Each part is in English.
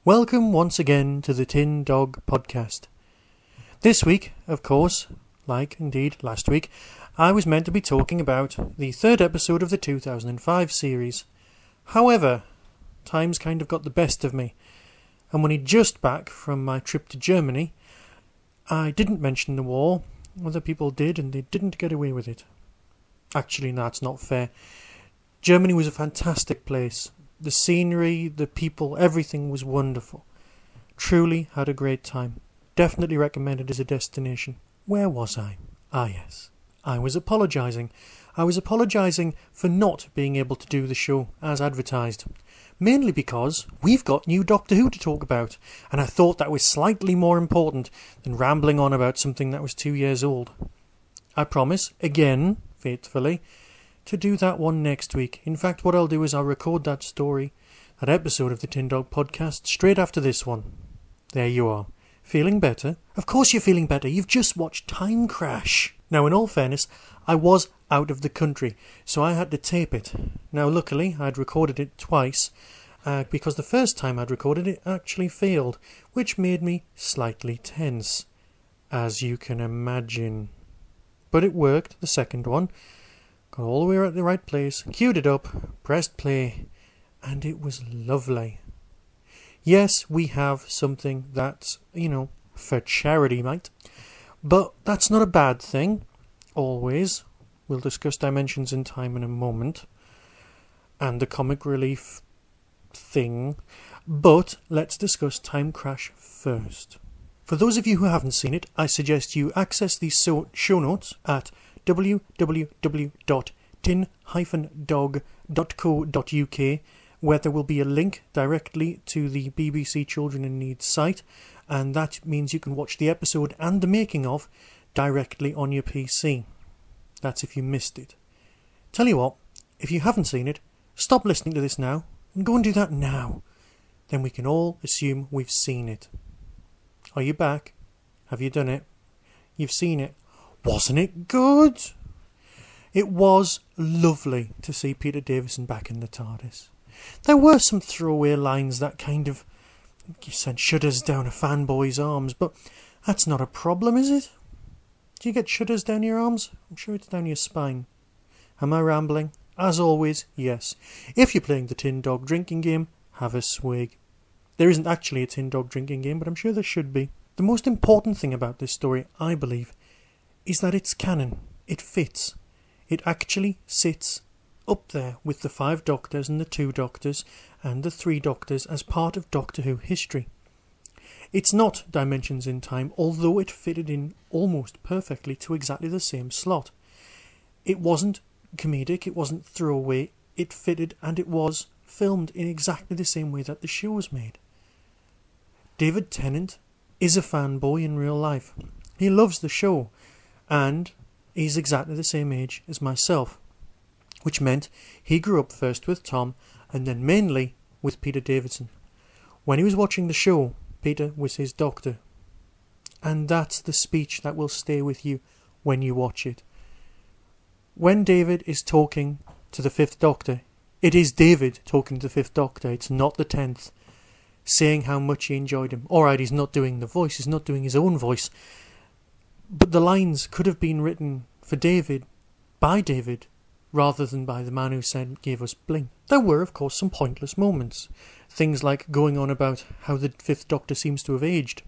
Welcome once again to the Tin Dog Podcast. This week, of course, like indeed last week, I was meant to be talking about the third episode of the 2005 series. However, time's kind of got the best of me, and when just back from my trip to Germany, I didn't mention the war. Other people did, and they didn't get away with it. Actually, that's not fair. Germany was a fantastic place. The scenery, the people, everything was wonderful. Truly had a great time. Definitely recommended as a destination. Where was I? Ah yes, I was apologising. I was apologising for not being able to do the show as advertised. Mainly because we've got new Doctor Who to talk about, and I thought that was slightly more important than rambling on about something that was 2 years old. I promise, again, faithfully, to do that one next week. In fact, what I'll do is I'll record that story, that episode of the Tin Dog Podcast, straight after this one. There you are. Feeling better? Of course you're feeling better. You've just watched TIMECRASH. Now, in all fairness, I was out of the country, so I had to tape it. Now, luckily, I'd recorded it twice, because the first time I'd recorded it actually failed, which made me slightly tense, as you can imagine. But it worked, the second one. Got all the way at the right place, queued it up, pressed play, and it was lovely. Yes, we have something that's, for charity, mate. But that's not a bad thing, always. We'll discuss Dimensions in Time in a moment, and the comic relief thing. But let's discuss TIMECRASH first. For those of you who haven't seen it, I suggest you access these show notes at www.tin-dog.co.uk, where there will be a link directly to the BBC Children in Need site, and that means you can watch the episode and the making of directly on your PC. That's if you missed it. Tell you what, if you haven't seen it, stop listening to this now and go and do that now. Then we can all assume we've seen it. Are you back? Have you done it? You've seen it. Wasn't it good? It was lovely to see Peter Davison back in the TARDIS. There were some throwaway lines that kind of sent shudders down a fanboy's arms, but that's not a problem, is it? Do you get shudders down your arms? I'm sure it's down your spine. Am I rambling? As always, yes. If you're playing the Tin Dog drinking game, have a swig. There isn't actually a Tin Dog drinking game, but I'm sure there should be. The most important thing about this story, I believe, is that it's canon. It fits. It actually sits up there with the 5 Doctors and the 2 Doctors and the 3 Doctors as part of Doctor Who history. It's not Dimensions in Time, although it fitted in almost perfectly to exactly the same slot. It wasn't comedic, it wasn't throwaway, it fitted, and it was filmed in exactly the same way that the show was made. David Tennant is a fanboy in real life. He loves the show, and he's exactly the same age as myself, which meant he grew up first with Tom and then mainly with Peter Davison. When he was watching the show, Peter was his doctor. And that's the speech that will stay with you when you watch it. When David is talking to the 5th Doctor, it is David talking to the 5th Doctor, it's not the 10th, saying how much he enjoyed him. Alright, he's not doing the voice, he's not doing his own voice, but the lines could have been written for David, by David, rather than by the man who gave us Bling. There were, of course, some pointless moments. Things like going on about how the 5th Doctor seems to have aged.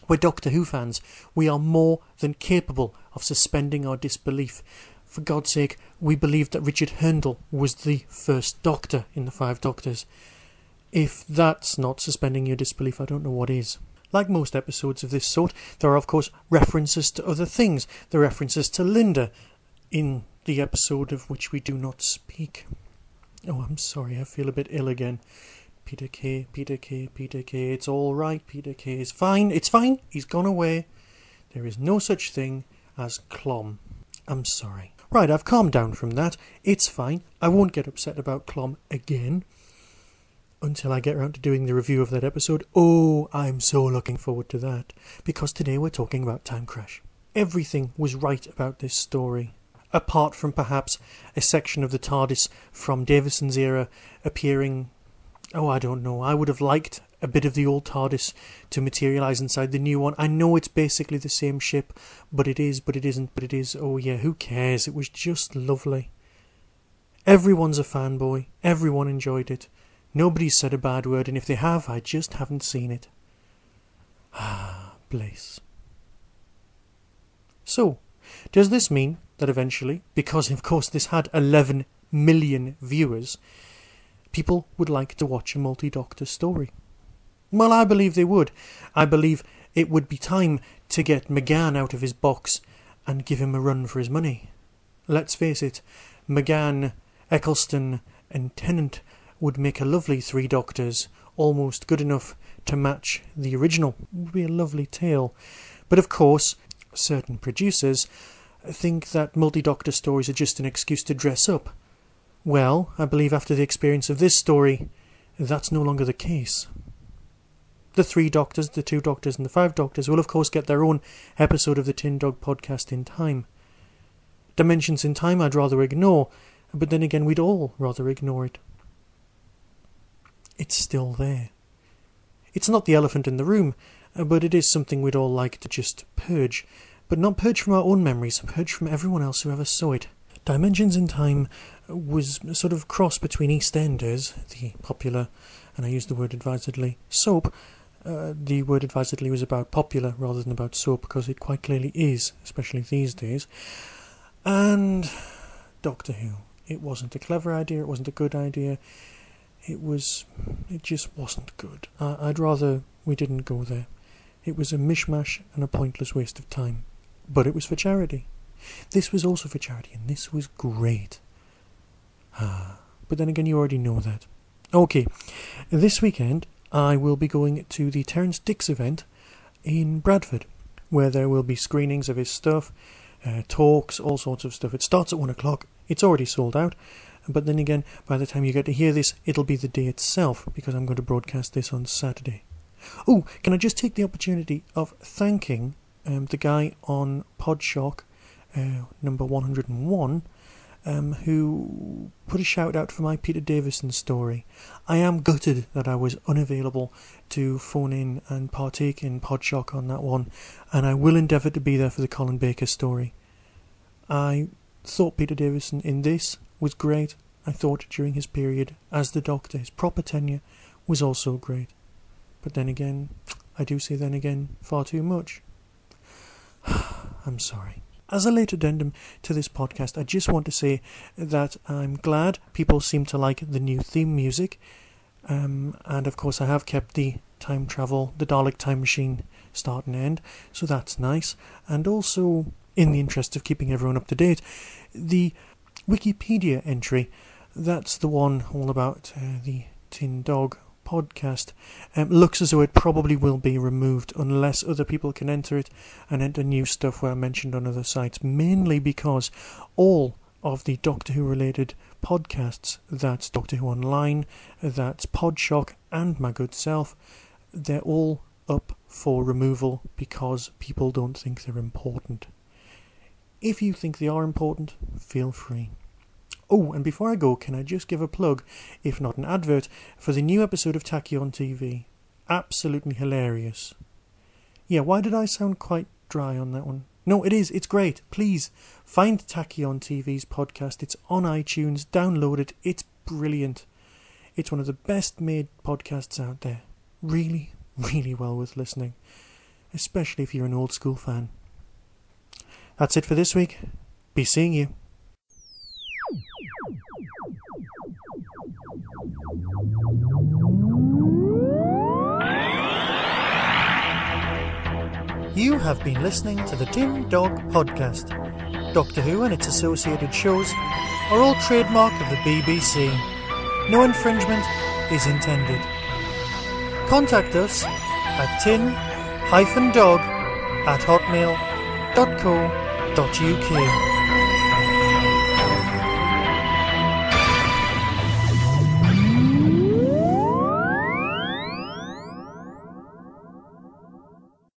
We're Doctor Who fans. We are more than capable of suspending our disbelief. For God's sake, we believed that Richard Hurndall was the first Doctor in the 5 Doctors. If that's not suspending your disbelief, I don't know what is. Like most episodes of this sort, there are of course references to other things. There are references to Linda in the episode of which we do not speak. Oh, I'm sorry, I feel a bit ill again. Peter K, it's all right, Peter K is fine, it's fine, he's gone away. There is no such thing as Clom. I'm sorry. Right, I've calmed down from that, it's fine, I won't get upset about Clom again until I get around to doing the review of that episode. Oh, I'm so looking forward to that, because today we're talking about TIMECRASH. Everything was right about this story, apart from perhaps a section of the TARDIS from Davison's era appearing. Oh, I don't know. I would have liked a bit of the old TARDIS to materialise inside the new one. I know it's basically the same ship, but it is, but it isn't, but it is. Oh yeah, who cares? It was just lovely. Everyone's a fanboy. Everyone enjoyed it. Nobody's said a bad word, and if they have, I just haven't seen it. Ah, bliss. So, does this mean that eventually, because of course this had 11 million viewers, people would like to watch a multi-Doctor story? Well, I believe they would. I believe it would be time to get McGann out of his box and give him a run for his money. Let's face it, McGann, Eccleston and Tennant would make a lovely 3 Doctors, almost good enough to match the original. It would be a lovely tale. But of course, certain producers think that multi-Doctor stories are just an excuse to dress up. Well, I believe after the experience of this story, that's no longer the case. The 3 Doctors, the 2 Doctors and the 5 Doctors will of course get their own episode of the Tin Dog podcast in time. Dimensions in Time I'd rather ignore, but then again we'd all rather ignore it. It's still there. It's not the elephant in the room, but it is something we'd all like to just purge. But not purge from our own memories, purge from everyone else who ever saw it. Dimensions in Time was a sort of cross between EastEnders, the popular, and I use the word advisedly, soap. The word advisedly was about popular rather than about soap, because it quite clearly is, especially these days. And Doctor Who. It wasn't a clever idea, it wasn't a good idea. It just wasn't good. I'd rather we didn't go there. It was a mishmash and a pointless waste of time. But it was for charity. This was also for charity, and this was great. But then again, you already know that. Okay, this weekend I will be going to the Terence Dicks event in Bradford, where there will be screenings of his stuff, talks, all sorts of stuff. It starts at 1 o'clock. It's already sold out. But then again, by the time you get to hear this, it'll be the day itself, because I'm going to broadcast this on Saturday. Oh, can I just take the opportunity of thanking the guy on Podshock, number 101, who put a shout out for my Peter Davison story. I am gutted that I was unavailable to phone in and partake in Podshock on that one, and I will endeavour to be there for the Colin Baker story. I thought Peter Davison in this was great. I thought during his period as the Doctor, his proper tenure, was also great. But then again, I do say then again far too much. I'm sorry. As a late addendum to this podcast, I just want to say that I'm glad people seem to like the new theme music. And of course I have kept the time travel, the Dalek time machine start and end, so that's nice. And also, in the interest of keeping everyone up to date, the Wikipedia entry, that's the one all about the Tin Dog podcast, looks as though it probably will be removed unless other people can enter it and enter new stuff where mentioned on other sites, mainly because all of the Doctor Who related podcasts, that's Doctor Who Online, that's Podshock and my good self, they're all up for removal because people don't think they're important. If you think they are important, feel free. Oh, and before I go, can I just give a plug, if not an advert, for the new episode of Tachyon TV. Absolutely hilarious. Yeah, why did I sound quite dry on that one? No, it's great. Please, find Tachyon TV's podcast. It's on iTunes, download it, it's brilliant. It's one of the best made podcasts out there. Really, really well worth listening. Especially if you're an old school fan. That's it for this week. Be seeing you. You have been listening to the Tin Dog Podcast. Doctor Who and its associated shows are all trademark of the BBC. No infringement is intended. Contact us at tin-dog@hotmail.co.uk.